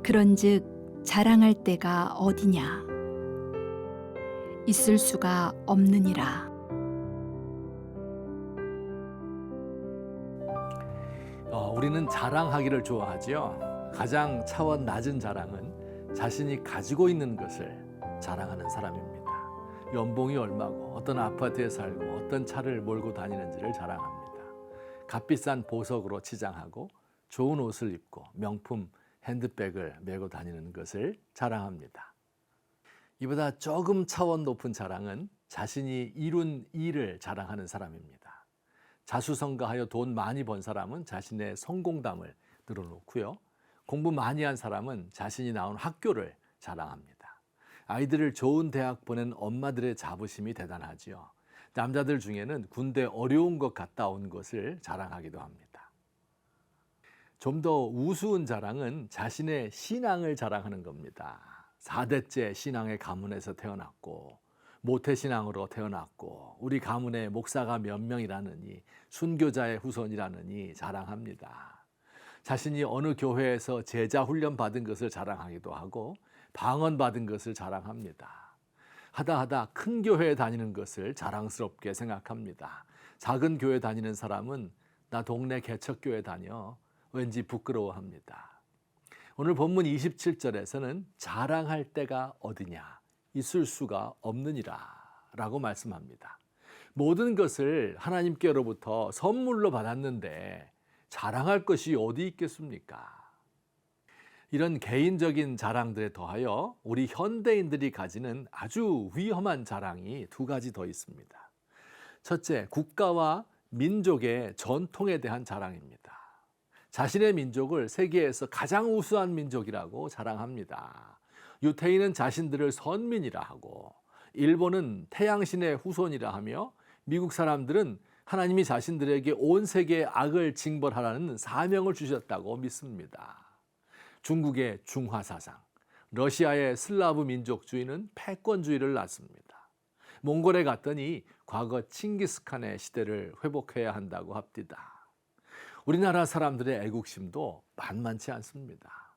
그런즉 자랑할 데가 어디냐? 있을 수가 없느니라. 우리는 자랑하기를 좋아하죠. 가장 차원 낮은 자랑은 자신이 가지고 있는 것을 자랑하는 사람입니다. 연봉이 얼마고 어떤 아파트에 살고 어떤 차를 몰고 다니는지를 자랑합니다. 값비싼 보석으로 치장하고 좋은 옷을 입고 명품 핸드백을 메고 다니는 것을 자랑합니다. 이보다 조금 차원 높은 자랑은 자신이 이룬 일을 자랑하는 사람입니다. 자수성가하여 돈 많이 번 사람은 자신의 성공담을 늘어놓고요. 공부 많이 한 사람은 자신이 나온 학교를 자랑합니다. 아이들을 좋은 대학 보낸 엄마들의 자부심이 대단하지요. 남자들 중에는 군대 어려운 것 갔다 온 것을 자랑하기도 합니다. 좀 더 우스운 자랑은 자신의 신앙을 자랑하는 겁니다. 4대째 신앙의 가문에서 태어났고 모태신앙으로 태어났고 우리 가문에 목사가 몇 명이라느니 순교자의 후손이라느니 자랑합니다. 자신이 어느 교회에서 제자 훈련 받은 것을 자랑하기도 하고 방언 받은 것을 자랑합니다. 하다 큰 교회에 다니는 것을 자랑스럽게 생각합니다. 작은 교회 다니는 사람은 나 동네 개척교회 다녀 왠지 부끄러워합니다. 오늘 본문 27절에서는 자랑할 데가 어디냐? 있을 수가 없느니라 라고 말씀합니다. 모든 것을 하나님께로부터 선물로 받았는데 자랑할 것이 어디 있겠습니까? 이런 개인적인 자랑들에 더하여 우리 현대인들이 가지는 아주 위험한 자랑이 두 가지 더 있습니다. 첫째, 국가와 민족의 전통에 대한 자랑입니다. 자신의 민족을 세계에서 가장 우수한 민족이라고 자랑합니다. 유태인은 자신들을 선민이라 하고 일본은 태양신의 후손이라 하며 미국 사람들은 하나님이 자신들에게 온 세계의 악을 징벌하라는 사명을 주셨다고 믿습니다. 중국의 중화사상, 러시아의 슬라브 민족주의는 패권주의를 낳습니다. 몽골에 갔더니 과거 칭기스칸의 시대를 회복해야 한다고 합디다. 우리나라 사람들의 애국심도 만만치 않습니다.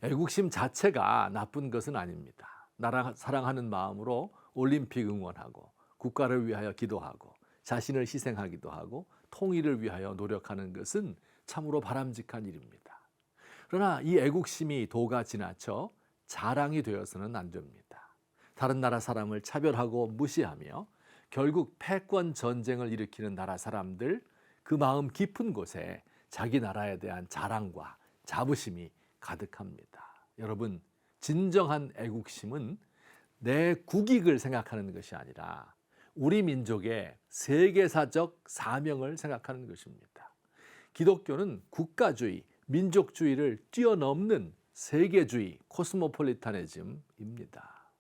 애국심 자체가 나쁜 것은 아닙니다. 나라 사랑하는 마음으로 올림픽 응원하고 국가를 위하여 기도하고 자신을 희생하기도 하고 통일을 위하여 노력하는 것은 참으로 바람직한 일입니다. 그러나 이 애국심이 도가 지나쳐 자랑이 되어서는 안 됩니다. 다른 나라 사람을 차별하고 무시하며 결국 패권 전쟁을 일으키는 나라 사람들 그 마음 깊은 곳에 자기 나라에 대한 자랑과 자부심이 가득합니다. 여러분, 진정한 애국심은 내 국익을 생각하는 것이 아니라 우리 민족의 세계사적 사명을 생각하는 것입니다. 기독교는 국가주의, 민족주의를 뛰어넘는 세계주의, 코스모폴리타니즘입니다.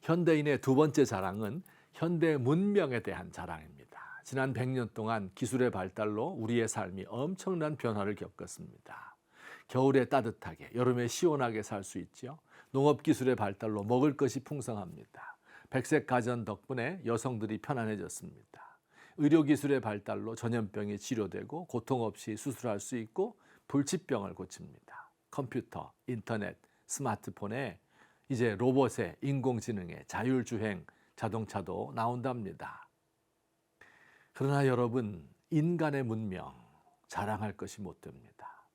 현대인의 두 번째 자랑은 현대 문명에 대한 자랑입니다. 지난 100년 동안 기술의 발달로 우리의 삶이 엄청난 변화를 겪었습니다. 겨울에 따뜻하게, 여름에 시원하게 살 수 있죠. 농업기술의 발달로 먹을 것이 풍성합니다. 백색 가전 덕분에 여성들이 편안해졌습니다. 의료기술의 발달로 전염병이 치료되고 고통 없이 수술할 수 있고 불치병을 고칩니다. 컴퓨터, 인터넷, 스마트폰에 이제 로봇에 인공지능에 자율주행 자동차도 나온답니다. 그러나 여러분, 인간의 문명 자랑할 것이 못 됩니다.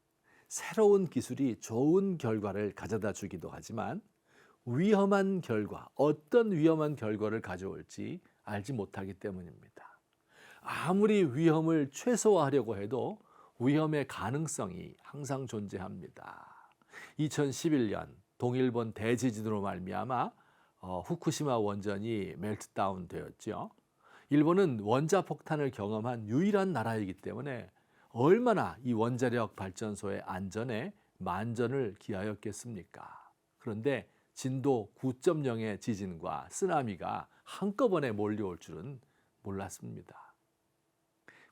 새로운 기술이 좋은 결과를 가져다 주기도 하지만 위험한 결과, 어떤 위험한 결과를 가져올지 알지 못하기 때문입니다. 아무리 위험을 최소화하려고 해도 위험의 가능성이 항상 존재합니다. 2011년 동일본 대지진으로 말미암아 후쿠시마 원전이 멜트다운 되었죠. 일본은 원자폭탄을 경험한 유일한 나라이기 때문에 얼마나 이 원자력 발전소의 안전에 만전을 기하였겠습니까? 그런데 진도 9.0의 지진과 쓰나미가 한꺼번에 몰려올 줄은 몰랐습니다.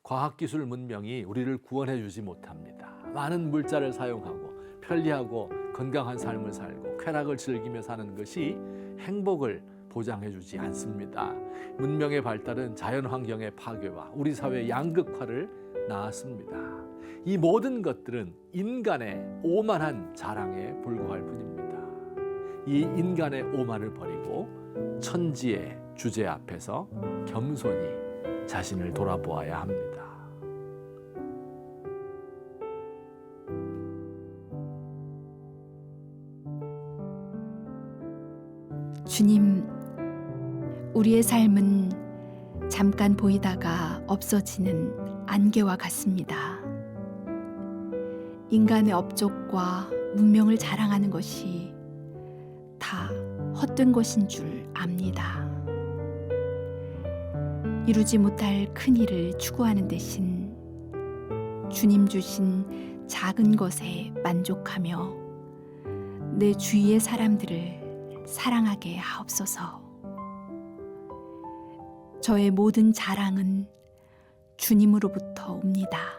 과학기술 문명이 우리를 구원해 주지 못합니다. 많은 물자를 사용하고 편리하고 건강한 삶을 살고 쾌락을 즐기며 사는 것이 행복을 보장해 주지 않습니다. 문명의 발달은 자연환경의 파괴와 우리 사회의 양극화를 낳았습니다. 이 모든 것들은 인간의 오만한 자랑에 불과할 뿐입니다. 이 인간의 오만을 버리고 천지의 주제 앞에서 겸손히 자신을 돌아보아야 합니다. 주님, 우리의 삶은 잠깐 보이다가 없어지는 안개와 같습니다. 인간의 업적과 문명을 자랑하는 것이 다 헛된 것인 줄 압니다. 이루지 못할 큰 일을 추구하는 대신 주님 주신 작은 것에 만족하며 내 주위의 사람들을 사랑하게 하옵소서. 저의 모든 자랑은 주님으로부터 옵니다.